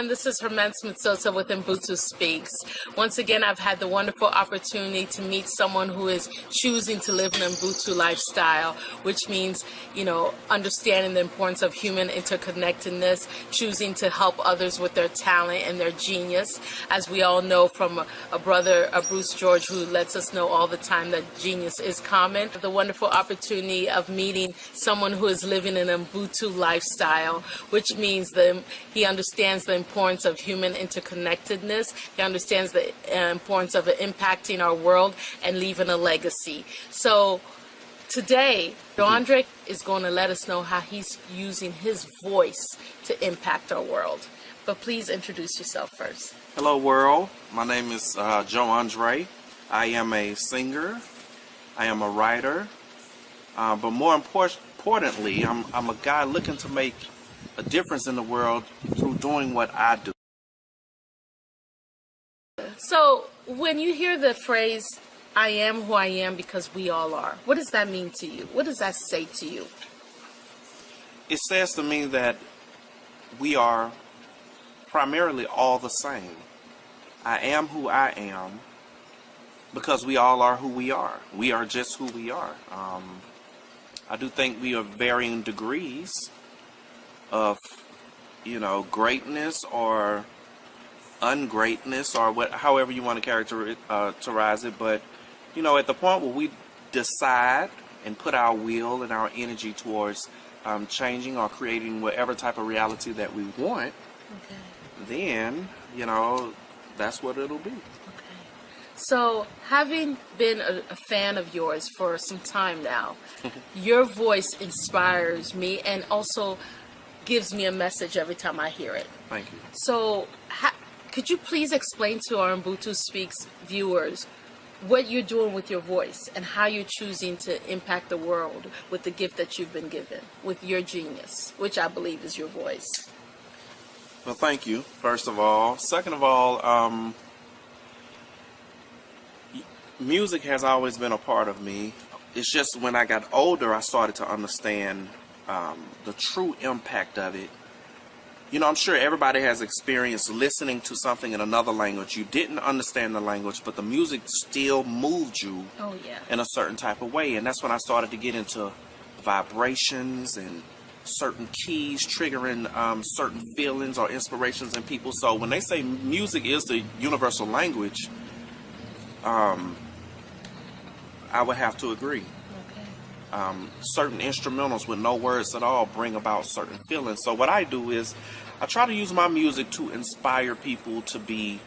everyone. This is Hermence Matsotsa with uBuntuSpeaks. Once again, I've had the wonderful opportunity to meet someone who is choosing to live an Ubuntu lifestyle, which means, understanding the importance of human interconnectedness, choosing to help others with their talent and their genius. As we all know from a brother, Bruce George, who lets us know all the time that genius is common. The wonderful opportunity of meeting someone who is living an Ubuntu lifestyle, which means he understands the importance of human interconnectedness. He understands the importance of impacting our world and leaving a legacy. So today, JoeAndre is going to let us know how he's using his voice to impact our world. But please introduce yourself first. Hello world, my name is JoeAndre. I am a singer, I am a writer, but more importantly, I'm a guy looking to make a difference in the world through doing what I do. So when you hear the phrase, I am who I am because we all are, what does that mean to you? What does that say to you? It says to me that we are primarily all the same. I am who I am because we all are who we are. We are just who we are. I do think we are varying degrees of, greatness or ungreatness or however you want to characterize it. But, at the point where we decide and put our will and our energy towards changing or creating whatever type of reality that we want, then, that's what it'll be. So, having been a fan of yours for some time now, your voice inspires me and also gives me a message every time I hear it. Thank you. So, could you please explain to our uBuntuSpeaks viewers what you're doing with your voice and how you're choosing to impact the world with the gift that you've been given, with your genius, which I believe is your voice? Well, thank you, first of all. Second of all, music has always been a part of me. It's just when I got older, I started to understand the true impact of it. I'm sure everybody has experienced listening to something in another language. You didn't understand the language, but the music still moved you in a certain type of way. And that's when I started to get into vibrations and certain keys triggering certain feelings or inspirations in people. So when they say music is the universal language, I would have to agree. Certain instrumentals with no words at all bring about certain feelings. So what I do is I try to use my music to inspire people to be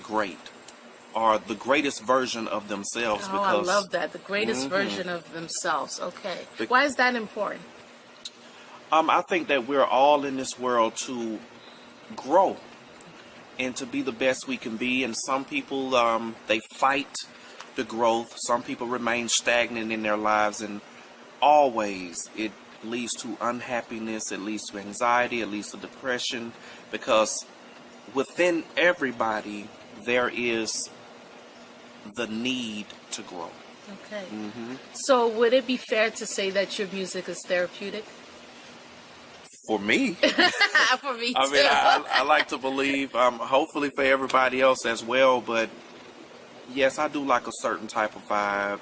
great or the greatest version of themselves. Oh, I love that. The greatest version of themselves. Okay. Why is that important? I think that we're all in this world to grow and to be the best we can be. And some people, they fight the growth. Some people remain stagnant in their lives, and always it leads to unhappiness, it leads to anxiety, it leads to depression, because within everybody there is the need to grow. Okay. So would it be fair to say that your music is therapeutic? For me. For me too. I mean, I like to believe, hopefully for everybody else as well, but yes, I do like a certain type of vibe,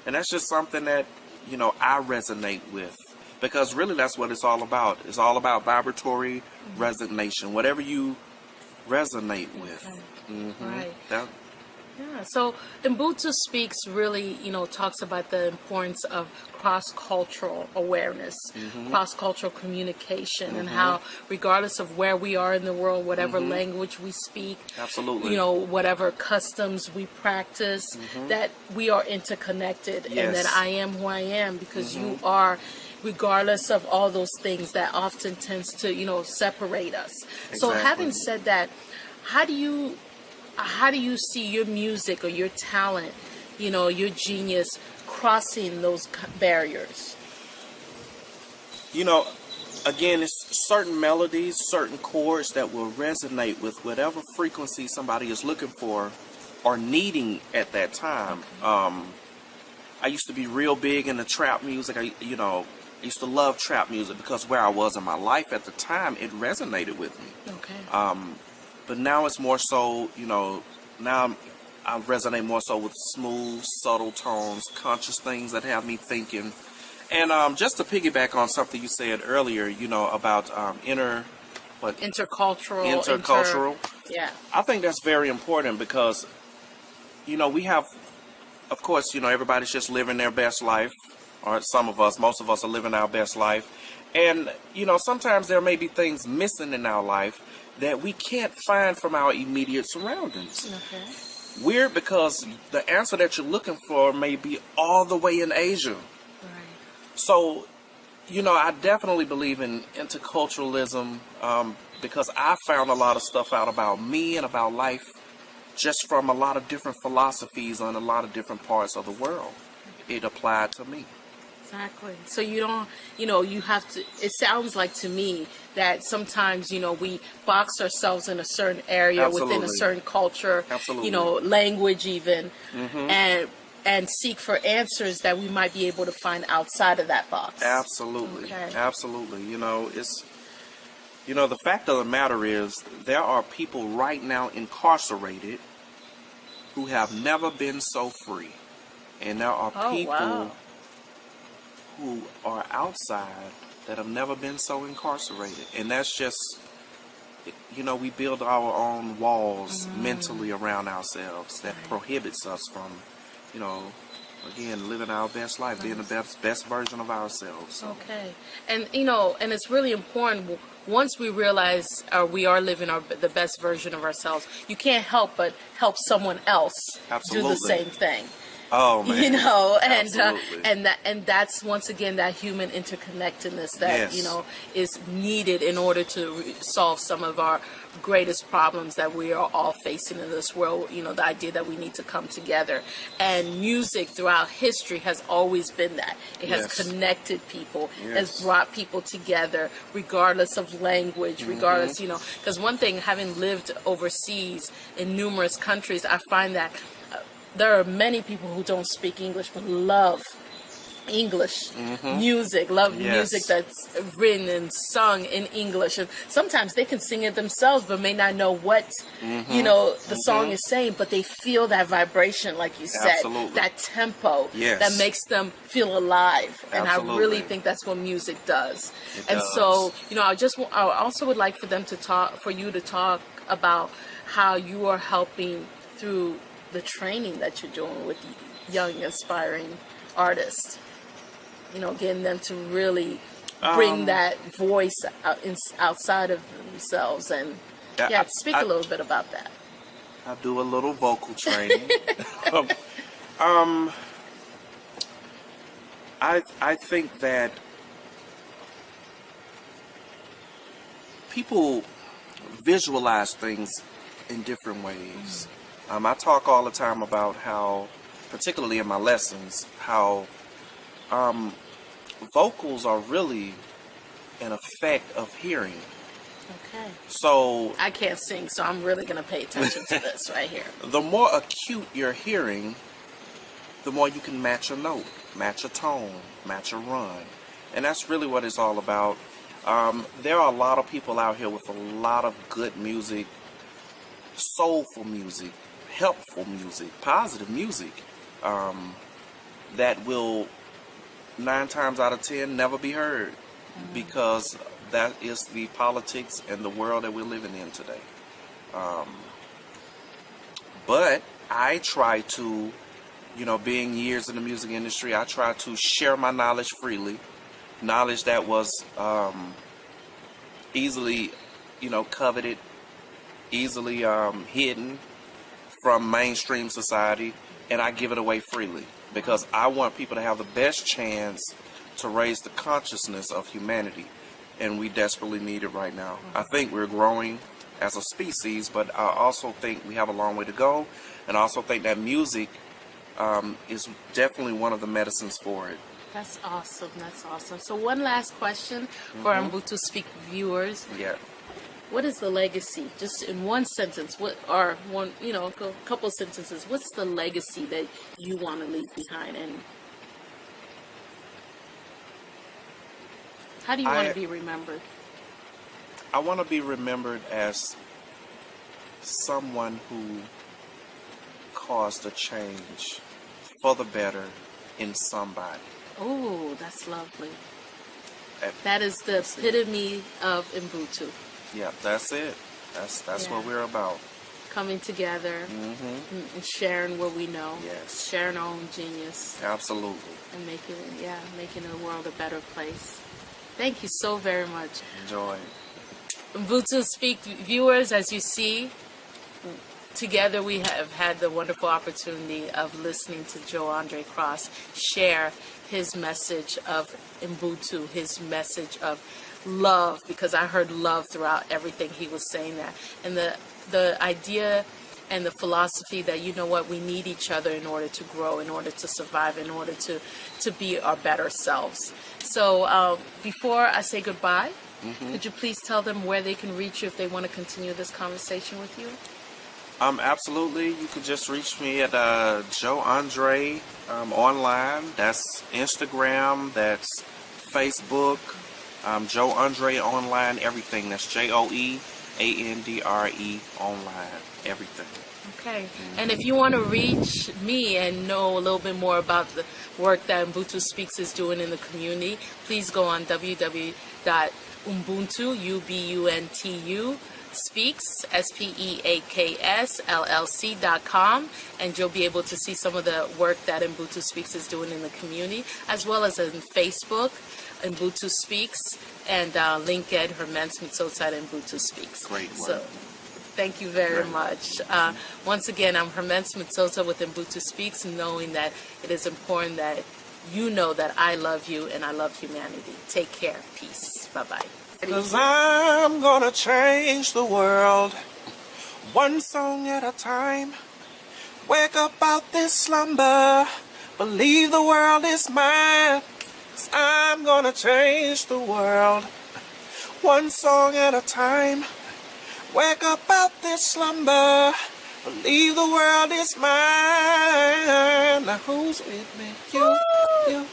and that's just something that, I resonate with, because really that's what it's all about. It's all about vibratory resonation, whatever you resonate with. Right. Yeah, so uBuntuSpeaks really, talks about the importance of cross-cultural awareness, cross-cultural communication, and how regardless of where we are in the world, whatever language we speak, absolutely, whatever customs we practice, that we are interconnected, and that I am who I am because you are, regardless of all those things that often tends to, separate us. So having said that, how do you see your music or your talent, your genius crossing those barriers? Again, it's certain melodies, certain chords that will resonate with whatever frequency somebody is looking for or needing at that time. I used to be real big into trap music. I used to love trap music because where I was in my life at the time, it resonated with me. Okay. But now it's more so, now I resonate more so with smooth, subtle tones, conscious things that have me thinking. And just to piggyback on something you said earlier, about intercultural. Yeah. I think that's very important because, we have, of course, everybody's just living their best life, or most of us are living our best life. And, sometimes there may be things missing in our life that we can't find from our immediate surroundings. Okay. Weird, because the answer that you're looking for may be all the way in Asia. Right. So, I definitely believe in interculturalism because I found a lot of stuff out about me and about life just from a lot of different philosophies on a lot of different parts of the world. It applied to me. Exactly. So you don't, you have to, it sounds like to me that sometimes, we box ourselves in a certain area Absolutely. within a certain culture, Absolutely. Language even, Mm-hmm. and seek for answers that we might be able to find outside of that box. Absolutely. Okay. Absolutely. The fact of the matter is there are people right now incarcerated who have never been so free. And there are people wow. who are outside that have never been so incarcerated. And that's just, we build our own walls mentally around ourselves that prohibits us from, again, living our best life, being the best version of ourselves. So. Okay. And, and it's really important once we realize we are living the best version of ourselves, you can't help but help someone else Absolutely. do the same thing. Oh man! And that's once again that human interconnectedness that Yes. is needed in order to solve some of our greatest problems that we are all facing in this world. The idea that we need to come together, and music throughout history has always been that. It has Yes. connected people, Yes. has brought people together, regardless of language, regardless, because one thing, having lived overseas in numerous countries, I find that there are many people who don't speak English but love English music, love Yes. music that's written and sung in English. And sometimes they can sing it themselves but may not know what, the song is saying, but they feel that vibration, like you said, Absolutely. that tempo Yes. that makes them feel alive. And I Absolutely. really think that's what music does. It and does. so, I also would like for you to talk about how you are helping through the training that you're doing with young aspiring artists, getting them to really bring that voice outside of themselves. And speak a little bit about that. I do a little vocal training. I think that people visualize things in different ways. I talk all the time about how, particularly in my lessons, how vocals are really an effect of hearing. Okay. So I can't sing, so I'm really going to pay attention to this right here. the more acute your hearing, the more you can match a note, match a tone, match a run. And that's really what it's all about. There are a lot of people out here with a lot of good music, soulful music, helpful music, positive music, that will 9 times out of 10 never be heard, because that is the politics and the world that we're living in today. But I try to, being years in the music industry, I try to share my knowledge freely, knowledge that was easily, coveted, easily hidden from mainstream society, and I give it away freely because I want people to have the best chance to raise the consciousness of humanity, and we desperately need it right now. I think we're growing as a species, but I also think we have a long way to go, and I also think that music is definitely one of the medicines for it. That's awesome. That's awesome. So one last question for our uBuntuSpeaks viewers. Yeah. What is the legacy? Just in one sentence, a couple sentences. What's the legacy that you want to leave behind? And How do you want to be remembered? I want to be remembered as someone who caused a change for the better in somebody. Oh, that's lovely. That- That is the epitome of Ubuntu. Yeah, that's it. That's what we're about. Coming together and sharing what we know. Yes. Sharing our own genius. Absolutely. And making the world a better place. Thank you so very much. Enjoy. Ubuntu Speak viewers, as you see, together we have had the wonderful opportunity of listening to JoeAndre Cross share his message of Ubuntu, his message of love, because I heard love throughout everything he was saying there. And the idea and the philosophy that, you know what, we need each other in order to grow, in order to survive, in order to be our better selves. So before I say goodbye, could you please tell them where they can reach you if they want to continue this conversation with you? Absolutely. You could just reach me at JoeAndre online. That's Instagram. That's Facebook. JoeAndre online. Everything. That's JoeAndre online. Everything. Okay. And if you want to reach me and know a little bit more about the work that uBuntuSpeaks is doing in the community, please go on www.ubuntu, UBUNTU, Speaks, SPEAKS, LLC.com, and you'll be able to see some of the work that uBuntuSpeaks is doing in the community, as well as on Facebook, uBuntuSpeaks, and LinkedIn, Hermence Matsotsa at uBuntuSpeaks. Great work. So, thank you very much. Once again, I'm Hermence Matsotsa with uBuntuSpeaks, knowing that it is important that you know that I love you and I love humanity. Take care. Peace. Bye-bye. 'Cause I'm gonna change the world, one song at a time. Wake up out this slumber, believe the world is mine. 'Cause I'm gonna change the world, one song at a time. Wake up out this slumber, believe the world is mine. Now who's with me? You.